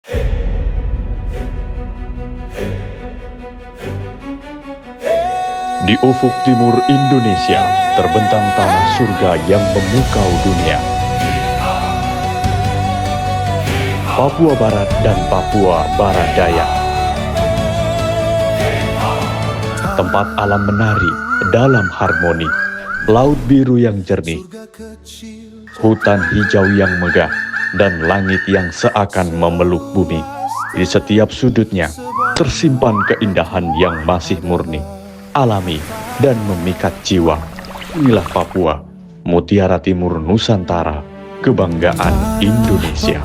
Di ufuk timur Indonesia, terbentang tanah surga yang memukau dunia. Papua Barat dan Papua Barat Daya. Tempat alam menari dalam harmoni, laut biru yang jernih, hutan hijau yang megah, dan langit yang seakan memeluk bumi. Di setiap sudutnya tersimpan keindahan yang masih murni, alami, dan memikat jiwa. Inilah Papua, Mutiara Timur Nusantara, kebanggaan Indonesia.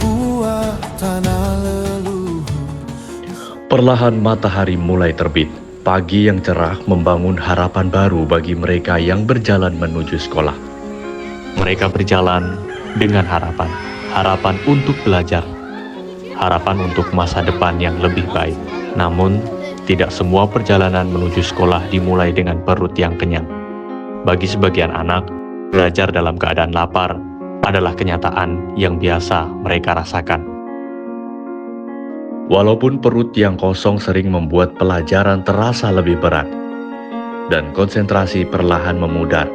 Perlahan matahari mulai terbit. Pagi yang cerah membangun harapan baru bagi mereka yang berjalan menuju sekolah. Mereka berjalan dengan harapan. Harapan untuk belajar. Harapan untuk masa depan yang lebih baik. Namun, tidak semua perjalanan menuju sekolah dimulai dengan perut yang kenyang. Bagi sebagian anak, belajar dalam keadaan lapar adalah kenyataan yang biasa mereka rasakan. Walaupun perut yang kosong sering membuat pelajaran terasa lebih berat, dan konsentrasi perlahan memudar.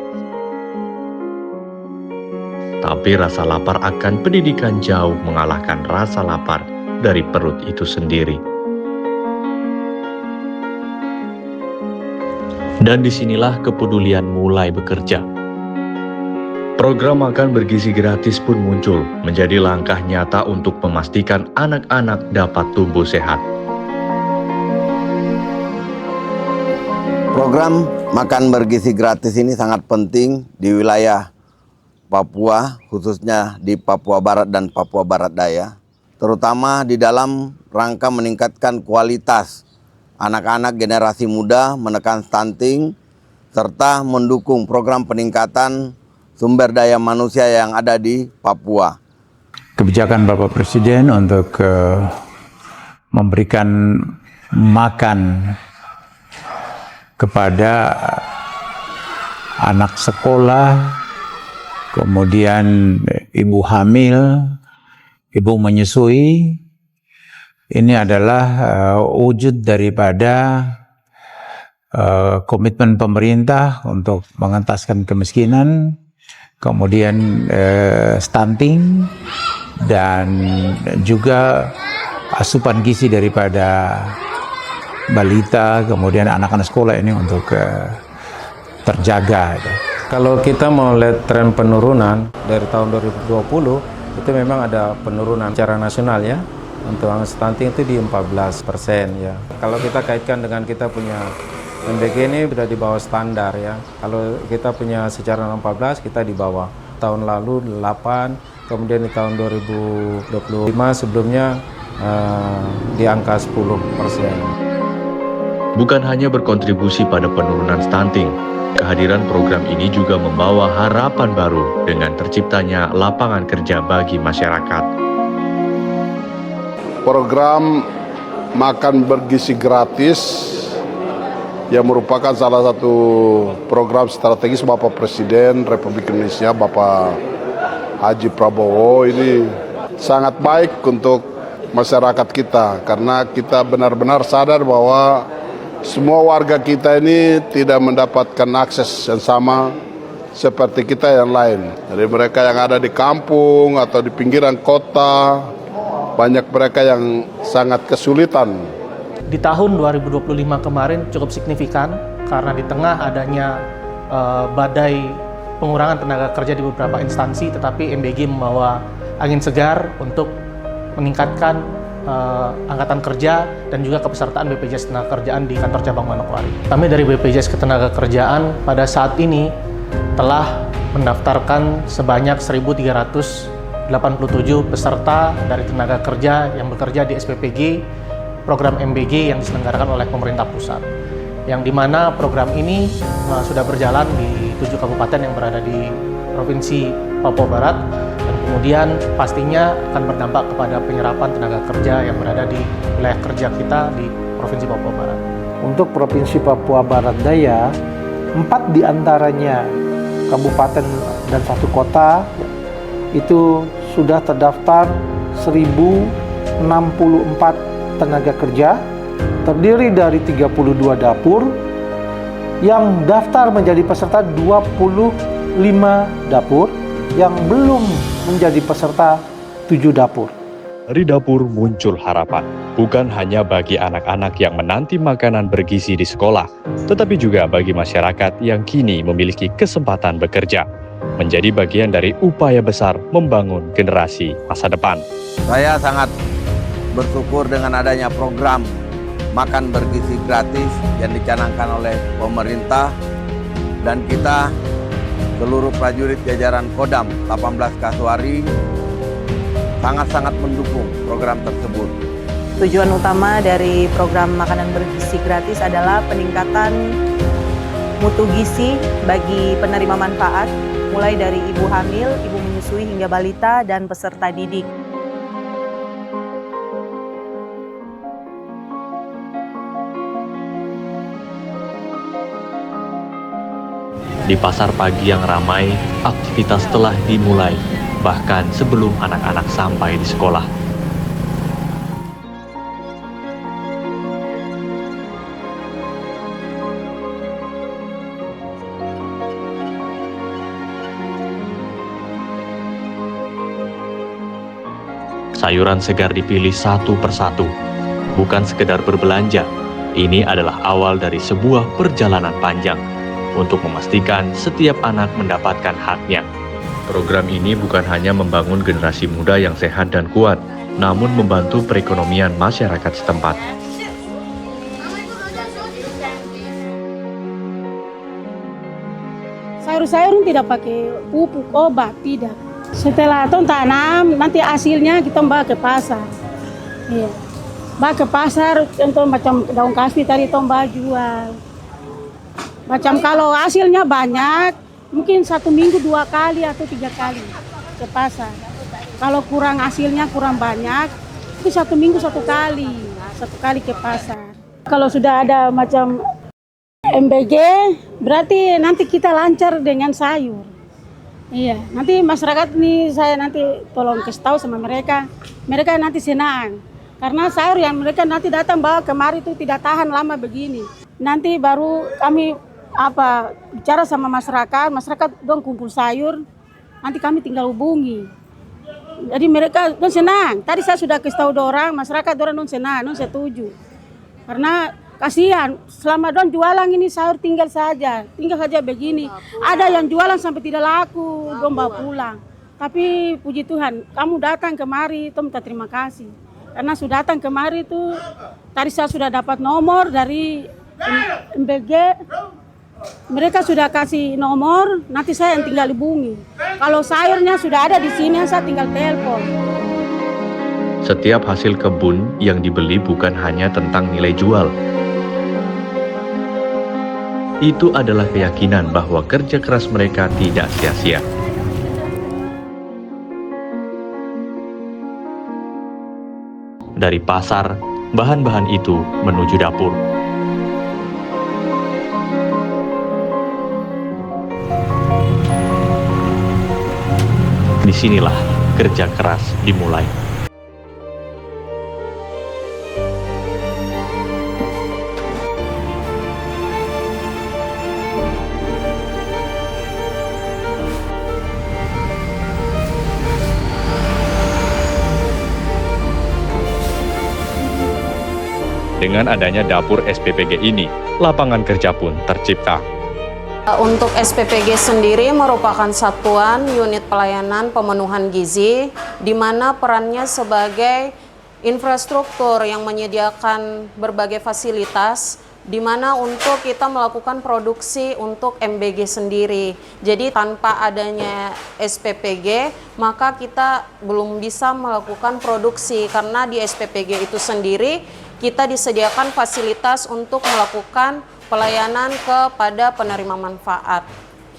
Tapi rasa lapar akan pendidikan jauh mengalahkan rasa lapar dari perut itu sendiri. Dan disinilah kepedulian mulai bekerja. Program makan bergizi gratis pun muncul, menjadi langkah nyata untuk memastikan anak-anak dapat tumbuh sehat. Program makan bergizi gratis ini sangat penting di wilayah Papua, khususnya di Papua Barat dan Papua Barat Daya, terutama di dalam rangka meningkatkan kualitas anak-anak generasi muda, menekan stunting, serta mendukung program peningkatan sumber daya manusia yang ada di Papua. Kebijakan Bapak Presiden untuk memberikan makan kepada anak sekolah, kemudian ibu hamil, ibu menyusui, ini adalah wujud daripada komitmen pemerintah untuk mengentaskan kemiskinan, kemudian stunting, dan juga asupan gizi daripada balita, kemudian anak-anak sekolah ini untuk terjaga. Kalau kita mau lihat tren penurunan dari tahun 2020, itu memang ada penurunan secara nasional ya. Untuk angka stunting itu di 14% ya. Kalau kita kaitkan dengan kita punya MBG ini sudah di bawah standar ya. Kalau kita punya secara 14, kita di bawah. Tahun lalu 8, kemudian di tahun 2025 sebelumnya di angka 10%. Bukan hanya berkontribusi pada penurunan stunting, kehadiran program ini juga membawa harapan baru dengan terciptanya lapangan kerja bagi masyarakat. Program makan bergizi gratis yang merupakan salah satu program strategis Bapak Presiden Republik Indonesia, Bapak Haji Prabowo, ini sangat baik untuk masyarakat kita, karena kita benar-benar sadar bahwa semua warga kita ini tidak mendapatkan akses yang sama seperti kita yang lain. Jadi mereka yang ada di kampung atau di pinggiran kota, banyak mereka yang sangat kesulitan. Di tahun 2025 kemarin cukup signifikan karena di tengah adanya badai pengurangan tenaga kerja di beberapa instansi, tetapi MBG membawa angin segar untuk meningkatkan angkatan kerja dan juga kepesertaan BPJS Ketenagakerjaan di kantor cabang Manokwari. Kami dari BPJS Ketenagakerjaan pada saat ini telah mendaftarkan sebanyak 1.387 peserta dari tenaga kerja yang bekerja di SPPG program MBG yang diselenggarakan oleh pemerintah pusat, yang dimana program ini sudah berjalan di 7 kabupaten yang berada di Provinsi Papua Barat, dan kemudian pastinya akan berdampak kepada penyerapan tenaga kerja yang berada di wilayah kerja kita di Provinsi Papua Barat. Untuk Provinsi Papua Barat Daya, 4 diantaranya kabupaten dan 1 kota itu sudah terdaftar 1.000 tenaga kerja, terdiri dari 32 dapur, yang daftar menjadi peserta 25 dapur, yang belum menjadi peserta 7 dapur. Dari dapur muncul harapan, bukan hanya bagi anak-anak yang menanti makanan bergizi di sekolah, tetapi juga bagi masyarakat yang kini memiliki kesempatan bekerja, menjadi bagian dari upaya besar membangun generasi masa depan. Saya sangat bersyukur dengan adanya program makan bergizi gratis yang dicanangkan oleh pemerintah, dan kita seluruh prajurit jajaran Kodam 18 Kasuari sangat-sangat mendukung program tersebut. Tujuan utama dari program makanan bergizi gratis adalah peningkatan mutu gizi bagi penerima manfaat, mulai dari ibu hamil, ibu menyusui hingga balita dan peserta didik. Di pasar pagi yang ramai, aktivitas telah dimulai, bahkan sebelum anak-anak sampai di sekolah. Sayuran segar dipilih satu persatu, bukan sekedar berbelanja. Ini adalah awal dari sebuah perjalanan panjang untuk memastikan setiap anak mendapatkan haknya. Program ini bukan hanya membangun generasi muda yang sehat dan kuat, namun membantu perekonomian masyarakat setempat. Sayur-sayur tidak pakai pupuk, obat, tidak. Setelah itu tanam, nanti hasilnya kita bawa ke pasar. Iya. Bawa ke pasar, contoh macam daun kaspi tadi kita bawa jual. Macam kalau hasilnya banyak, mungkin 1 minggu 2 kali atau 3 kali ke pasar. Kalau kurang hasilnya kurang banyak, itu 1 minggu 1 kali, 1 kali ke pasar. Kalau sudah ada macam MBG, berarti nanti kita lancar dengan sayur. Iya, nanti masyarakat ini saya nanti tolong kasih tahu sama mereka, mereka nanti senang. Karena sayur yang mereka nanti datang bawa kemari itu tidak tahan lama begini. Nanti baru kami bicara sama masyarakat dong kumpul sayur, nanti kami tinggal hubungi. Jadi mereka dong senang. Tadi saya sudah kasih tahu orang, masyarakat orang dong senang, dong setuju. Karena kasihan, selama dong jualan ini sayur tinggal saja begini. Ada yang jualan sampai tidak laku, dong bawa pulang. Tapi puji Tuhan, kamu datang kemari, itu minta terima kasih. Karena sudah datang kemari itu, tadi saya sudah dapat nomor dari MBG. Mereka sudah kasih nomor, nanti saya yang tinggal hubungi. Kalau sayurnya sudah ada di sini, saya tinggal telepon. Setiap hasil kebun yang dibeli bukan hanya tentang nilai jual. Itu adalah keyakinan bahwa kerja keras mereka tidak sia-sia. Dari pasar, bahan-bahan itu menuju dapur. Disinilah kerja keras dimulai. Dengan adanya dapur SPPG ini, lapangan kerja pun tercipta. Untuk SPPG sendiri merupakan satuan unit pelayanan pemenuhan gizi, di mana perannya sebagai infrastruktur yang menyediakan berbagai fasilitas, di mana untuk kita melakukan produksi untuk MBG sendiri. Jadi tanpa adanya SPPG, maka kita belum bisa melakukan produksi, karena di SPPG itu sendiri kita disediakan fasilitas untuk melakukan pelayanan kepada penerima manfaat.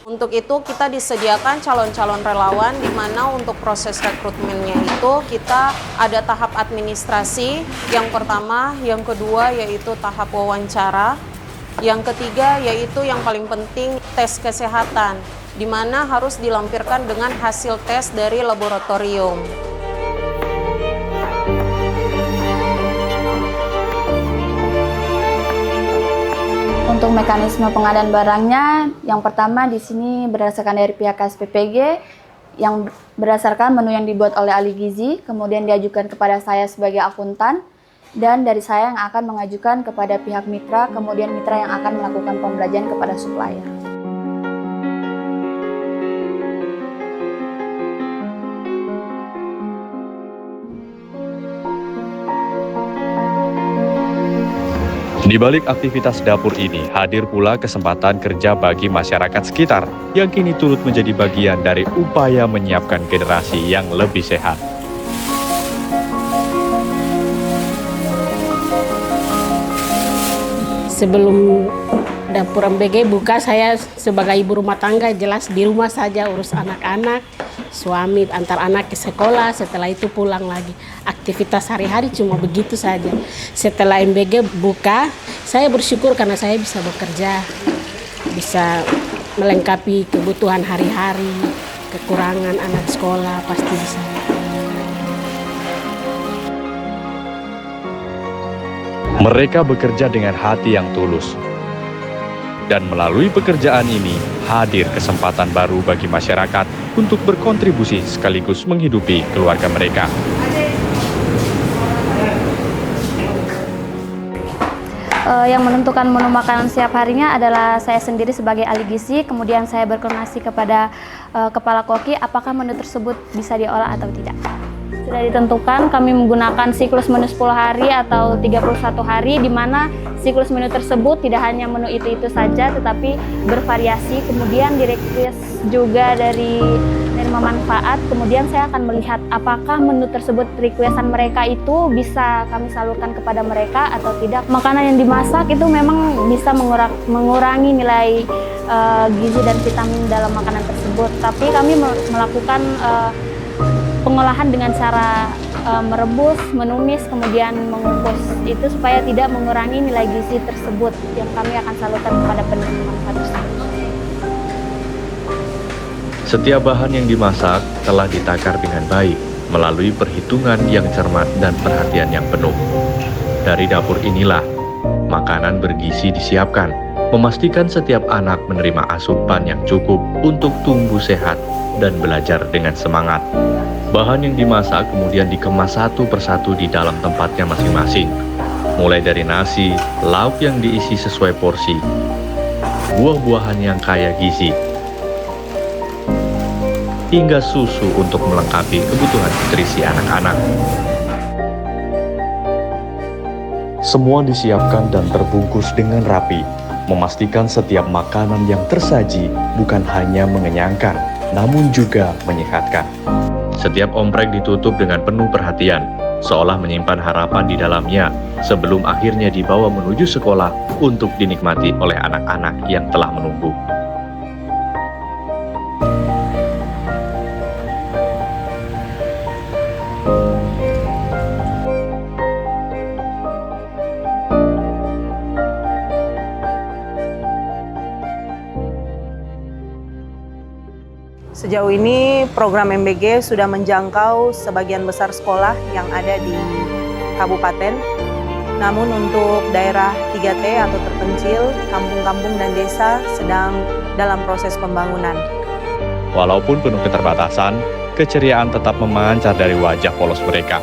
Untuk itu kita disediakan calon-calon relawan, di mana untuk proses rekrutmennya itu kita ada tahap administrasi, yang pertama, yang kedua yaitu tahap wawancara, yang ketiga yaitu yang paling penting tes kesehatan, di mana harus dilampirkan dengan hasil tes dari laboratorium. Untuk mekanisme pengadaan barangnya, yang pertama di sini berdasarkan dari pihak SPPG, yang berdasarkan menu yang dibuat oleh ahli gizi, kemudian diajukan kepada saya sebagai akuntan, dan dari saya yang akan mengajukan kepada pihak mitra, kemudian mitra yang akan melakukan pembelanjaan kepada supplier. Di balik aktivitas dapur ini, hadir pula kesempatan kerja bagi masyarakat sekitar yang kini turut menjadi bagian dari upaya menyiapkan generasi yang lebih sehat. Sebelum dapur MBG buka, saya sebagai ibu rumah tangga jelas di rumah saja urus anak-anak, suami antar anak ke sekolah, setelah itu pulang lagi. Aktivitas hari-hari cuma begitu saja. Setelah MBG buka, saya bersyukur karena saya bisa bekerja, bisa melengkapi kebutuhan hari-hari, kekurangan anak sekolah pasti bisa. Mereka bekerja dengan hati yang tulus. Dan melalui pekerjaan ini, hadir kesempatan baru bagi masyarakat untuk berkontribusi sekaligus menghidupi keluarga mereka. Yang menentukan menu makanan setiap harinya adalah saya sendiri sebagai ahli gizi, kemudian saya berkoordinasi kepada kepala koki apakah menu tersebut bisa diolah atau tidak. Sudah ditentukan kami menggunakan siklus menu 10 hari atau 31 hari, di mana siklus menu tersebut tidak hanya menu itu-itu saja tetapi bervariasi, kemudian direkrut juga dari penerima manfaat, kemudian saya akan melihat apakah menu tersebut requestan mereka itu bisa kami salurkan kepada mereka atau tidak. Makanan yang dimasak itu memang bisa mengurangi nilai gizi dan vitamin dalam makanan tersebut, tapi kami melakukan pengolahan dengan cara merebus, menumis, kemudian mengukus, itu supaya tidak mengurangi nilai gizi tersebut yang kami akan salurkan kepada penerima manfaat tersebut. Setiap bahan yang dimasak telah ditakar dengan baik melalui perhitungan yang cermat dan perhatian yang penuh. Dari dapur inilah makanan bergizi disiapkan, memastikan setiap anak menerima asupan yang cukup untuk tumbuh sehat dan belajar dengan semangat. Bahan yang dimasak kemudian dikemas satu persatu di dalam tempatnya masing-masing. Mulai dari nasi, lauk yang diisi sesuai porsi, buah-buahan yang kaya gizi, hingga susu untuk melengkapi kebutuhan nutrisi anak-anak. Semua disiapkan dan terbungkus dengan rapi, memastikan setiap makanan yang tersaji bukan hanya mengenyangkan, namun juga menyehatkan. Setiap omprek ditutup dengan penuh perhatian, seolah menyimpan harapan di dalamnya sebelum akhirnya dibawa menuju sekolah untuk dinikmati oleh anak-anak yang telah menunggu. Sejauh ini program MBG sudah menjangkau sebagian besar sekolah yang ada di kabupaten. Namun untuk daerah 3T atau terpencil, kampung-kampung dan desa sedang dalam proses pembangunan. Walaupun penuh keterbatasan, keceriaan tetap memancar dari wajah polos mereka.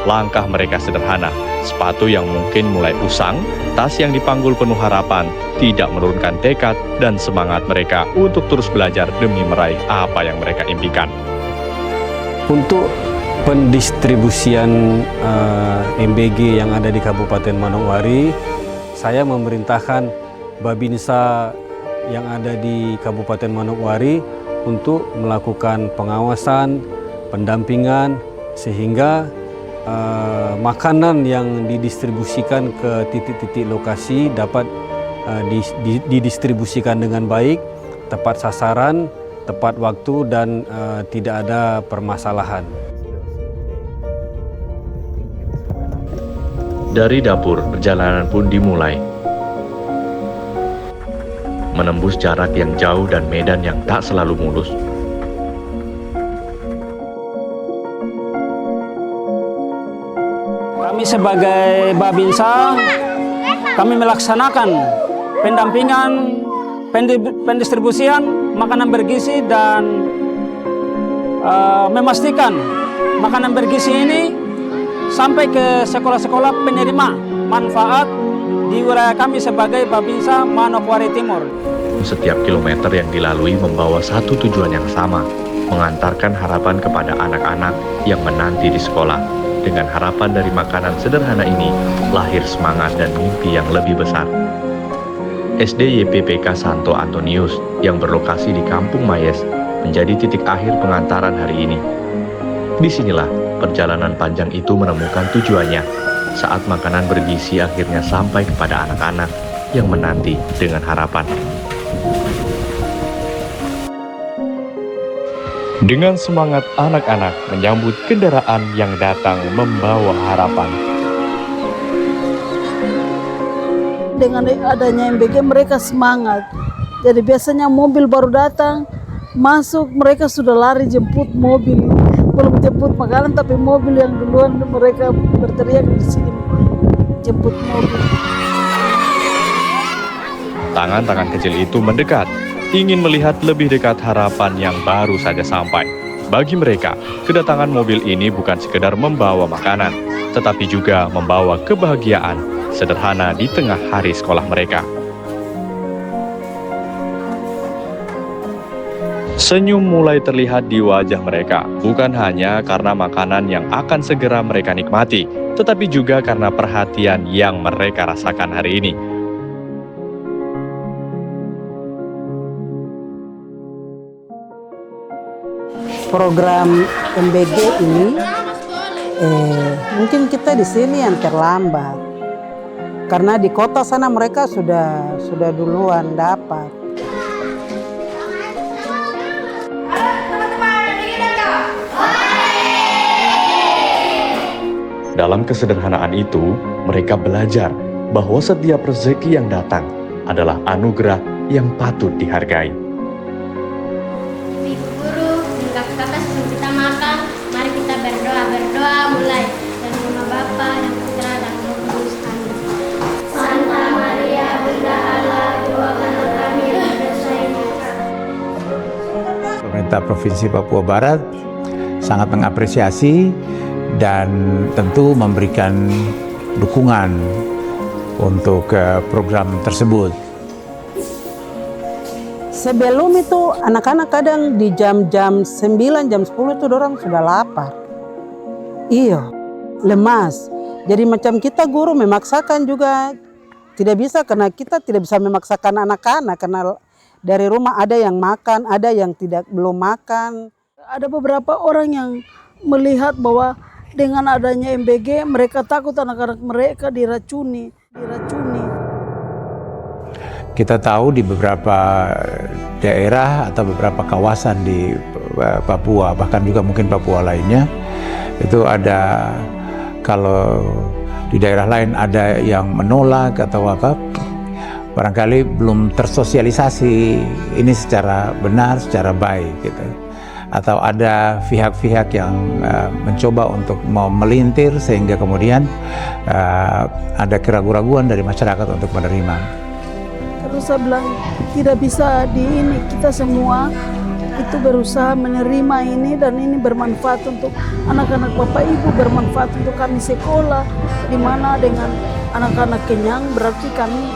Langkah mereka sederhana, sepatu yang mungkin mulai usang, tas yang dipanggul penuh harapan, tidak menurunkan tekad dan semangat mereka untuk terus belajar demi meraih apa yang mereka impikan. Untuk pendistribusian MBG yang ada di Kabupaten Manokwari, saya memerintahkan Babinsa yang ada di Kabupaten Manokwari untuk melakukan pengawasan, pendampingan, sehingga makanan yang didistribusikan ke titik-titik lokasi dapat didistribusikan dengan baik, tepat sasaran, tepat waktu, dan tidak ada permasalahan. Dari dapur, perjalanan pun dimulai. Menembus jarak yang jauh dan medan yang tak selalu mulus. sebagai Babinsa, kami melaksanakan pendampingan, pendistribusian makanan bergizi dan memastikan makanan bergizi ini sampai ke sekolah-sekolah penerima manfaat di wilayah kami sebagai Babinsa Manokwari Timur. Setiap kilometer yang dilalui membawa satu tujuan yang sama, mengantarkan harapan kepada anak-anak yang menanti di sekolah. Dengan harapan dari makanan sederhana ini, lahir semangat dan mimpi yang lebih besar. SD YPPK Santo Antonius yang berlokasi di Kampung Mayes menjadi titik akhir pengantaran hari ini. Disinilah perjalanan panjang itu menemukan tujuannya saat makanan bergizi akhirnya sampai kepada anak-anak yang menanti dengan harapan. Dengan semangat anak-anak menyambut kendaraan yang datang membawa harapan. Dengan adanya MBG mereka semangat. Jadi biasanya mobil baru datang, masuk mereka sudah lari jemput mobil. Belum jemput makanan tapi mobil yang duluan mereka berteriak di sini jemput mobil. Tangan-tangan kecil itu mendekat, ingin melihat lebih dekat harapan yang baru saja sampai. Bagi mereka, kedatangan mobil ini bukan sekedar membawa makanan, tetapi juga membawa kebahagiaan sederhana di tengah hari sekolah mereka. Senyum mulai terlihat di wajah mereka, bukan hanya karena makanan yang akan segera mereka nikmati, tetapi juga karena perhatian yang mereka rasakan hari ini. Program MBG ini mungkin kita di sini yang terlambat karena di kota sana mereka sudah duluan dapat. Dalam kesederhanaan itu, mereka belajar bahwa setiap rezeki yang datang adalah anugerah yang patut dihargai. Kakak sebelum kita makan, mari kita berdoa mulai dari nama Bapa dan Putra dan Roh Kudus. Amin. Santa Maria Bunda Allah, doakanlah kami yang berdosa ini. Pemerintah Provinsi Papua Barat sangat mengapresiasi dan tentu memberikan dukungan untuk program tersebut. Sebelum itu anak-anak kadang di jam-jam 9, jam 10 itu dorang sudah lapar. Iya, lemas. Jadi macam kita guru memaksakan juga tidak bisa karena kita tidak bisa memaksakan anak-anak karena dari rumah ada yang makan, ada yang belum makan. Ada beberapa orang yang melihat bahwa dengan adanya MBG mereka takut anak-anak mereka diracuni. Kita tahu di beberapa daerah atau beberapa kawasan di Papua, bahkan juga mungkin Papua lainnya, itu ada, kalau di daerah lain ada yang menolak atau apa, barangkali belum tersosialisasi ini secara benar, secara baik gitu. Atau ada pihak-pihak yang mencoba untuk mau melintir sehingga kemudian ada keraguan-raguan dari masyarakat untuk menerima. Terus saya bilang tidak bisa kita semua itu berusaha menerima ini dan ini bermanfaat untuk anak-anak Bapak Ibu, bermanfaat untuk kami sekolah, di mana dengan anak-anak kenyang berarti kami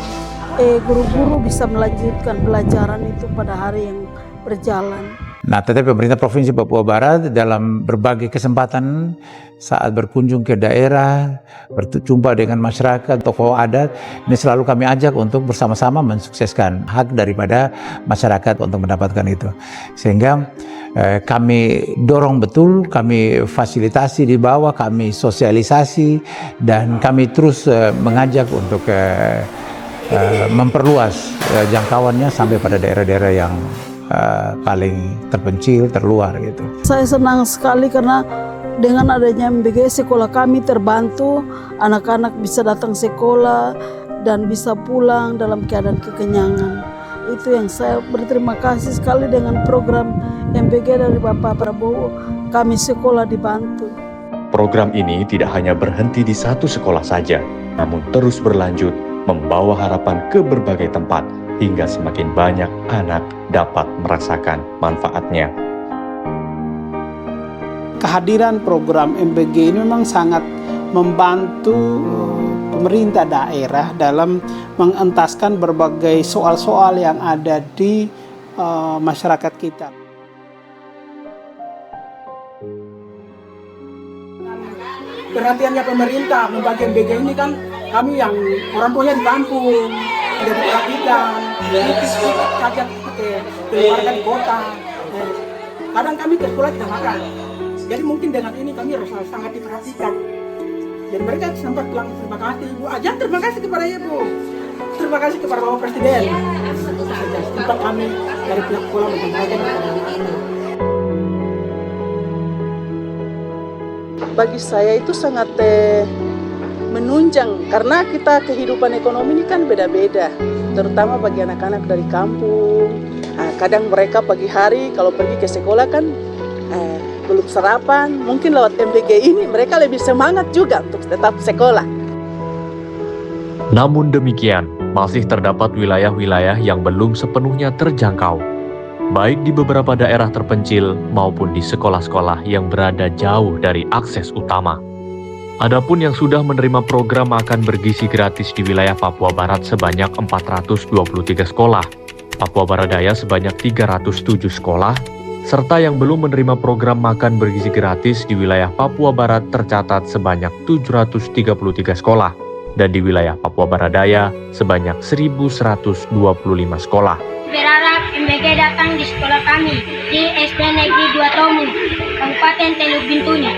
guru-guru bisa melanjutkan pelajaran itu pada hari yang berjalan. Nah, tetapi pemerintah Provinsi Papua Barat dalam berbagai kesempatan saat berkunjung ke daerah, berjumpa dengan masyarakat, tokoh adat, ini selalu kami ajak untuk bersama-sama mensukseskan hak daripada masyarakat untuk mendapatkan itu. Sehingga kami dorong betul, kami fasilitasi di bawah, kami sosialisasi, dan kami terus mengajak untuk memperluas jangkauannya sampai pada daerah-daerah yang paling terpencil, terluar gitu. Saya senang sekali karena dengan adanya MBG sekolah kami terbantu, anak-anak bisa datang sekolah dan bisa pulang dalam keadaan kekenyangan. Itu yang saya berterima kasih sekali dengan program MBG dari Bapak Prabowo, kami sekolah dibantu. Program ini tidak hanya berhenti di satu sekolah saja, namun terus berlanjut membawa harapan ke berbagai tempat hingga semakin banyak anak dapat merasakan manfaatnya. Kehadiran program MBG ini memang sangat membantu pemerintah daerah dalam mengentaskan berbagai soal-soal yang ada di masyarakat kita. Perhatiannya pemerintah membagi MBG ini kan kami yang orang tuanya di kampung tidak diperhatikan, cacat keluarga di kota. Kadang kami ke sekolah tidak makan. Jadi mungkin dengan ini kami rasa sangat diperhatikan. Dan mereka sempat bilang terima kasih Ibu Ajang, terima kasih kepada Ibu, terima kasih kepada Bapak Presiden. Tempat kami dari pihak sekolah menyampaikan kepada anak-anak. Bagi saya itu sangat menunjang karena kita kehidupan ekonomi ini kan beda-beda, terutama bagi anak-anak dari kampung. Kadang mereka pagi hari kalau pergi ke sekolah kan belum sarapan, mungkin lewat MBG ini mereka lebih semangat juga untuk tetap sekolah. Namun demikian, masih terdapat wilayah-wilayah yang belum sepenuhnya terjangkau, baik di beberapa daerah terpencil maupun di sekolah-sekolah yang berada jauh dari akses utama. Adapun yang sudah menerima program makan bergizi gratis di wilayah Papua Barat sebanyak 423 sekolah, Papua Barat Daya sebanyak 307 sekolah, serta yang belum menerima program makan bergizi gratis di wilayah Papua Barat tercatat sebanyak 733 sekolah, dan di wilayah Papua Barat Daya sebanyak 1.125 sekolah. Berharap MBG datang di sekolah kami di SD Negeri 2 Tomu, Kabupaten Teluk Bintunya.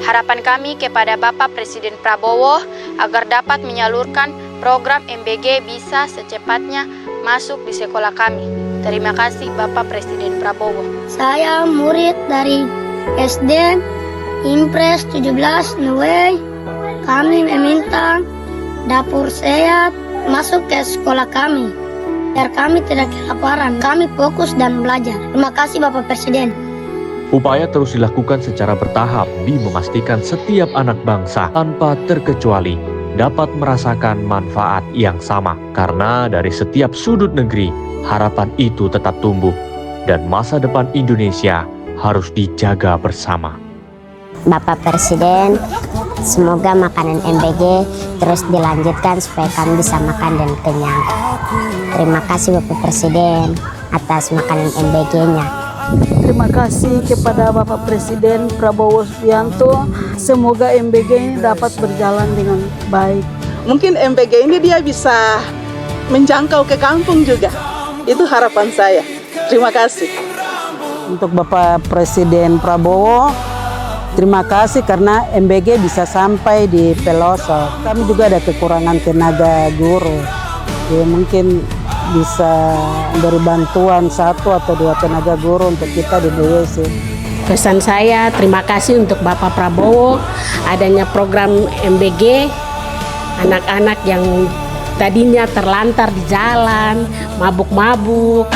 Harapan kami kepada Bapak Presiden Prabowo agar dapat menyalurkan program MBG bisa secepatnya masuk di sekolah kami. Terima kasih Bapak Presiden Prabowo. Saya murid dari SD Impres 17 Nuwei. Kami meminta dapur sehat masuk ke sekolah kami, biar kami tidak kelaparan. Kami fokus dan belajar. Terima kasih Bapak Presiden. Upaya terus dilakukan secara bertahap demi memastikan setiap anak bangsa tanpa terkecuali dapat merasakan manfaat yang sama. Karena dari setiap sudut negeri, harapan itu tetap tumbuh dan masa depan Indonesia harus dijaga bersama. Bapak Presiden, semoga makanan MBG terus dilanjutkan supaya kami bisa makan dan kenyang. Terima kasih Bapak Presiden atas makanan MBG-nya. Terima kasih kepada Bapak Presiden Prabowo Subianto. Semoga MBG ini dapat berjalan dengan baik. Mungkin MBG ini dia bisa menjangkau ke kampung juga. Itu harapan saya. Terima kasih. Untuk Bapak Presiden Prabowo, terima kasih karena MBG bisa sampai di pelosok. Kami juga ada kekurangan tenaga guru. Ya, mungkin bisa beri bantuan 1 atau 2 tenaga guru untuk kita di BWC. Pesan saya terima kasih untuk Bapak Prabowo adanya program MBG. Anak-anak yang tadinya terlantar di jalan, mabuk-mabuk,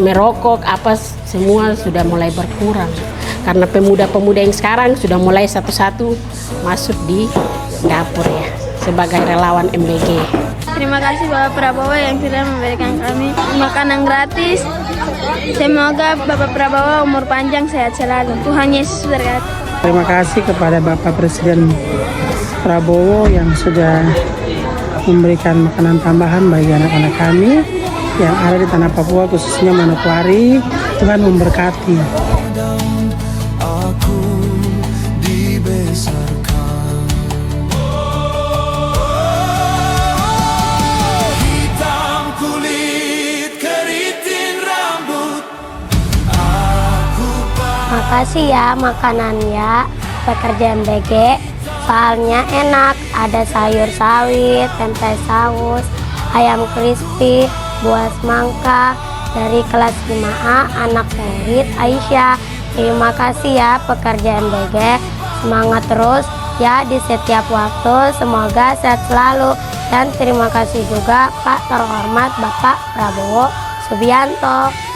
merokok, apa semua sudah mulai berkurang. Karena pemuda-pemuda yang sekarang sudah mulai satu-satu masuk di dapur ya, sebagai relawan MBG. Terima kasih Bapak Prabowo yang sudah memberikan kami makanan gratis. Semoga Bapak Prabowo umur panjang, sehat selalu. Tuhan Yesus berkati. Terima kasih kepada Bapak Presiden Prabowo yang sudah memberikan makanan tambahan bagi anak-anak kami yang ada di tanah Papua, khususnya Manokwari. Tuhan memberkati. Makasih ya makanannya pekerja MBG, soalnya enak, ada sayur sawit, tempe saus, ayam crispy, buah semangka. Dari kelas 5A, anak murid Aisyah. Terima kasih ya pekerja MBG, semangat terus ya di setiap waktu, semoga sehat selalu. Dan terima kasih juga Pak terhormat Bapak Prabowo Subianto.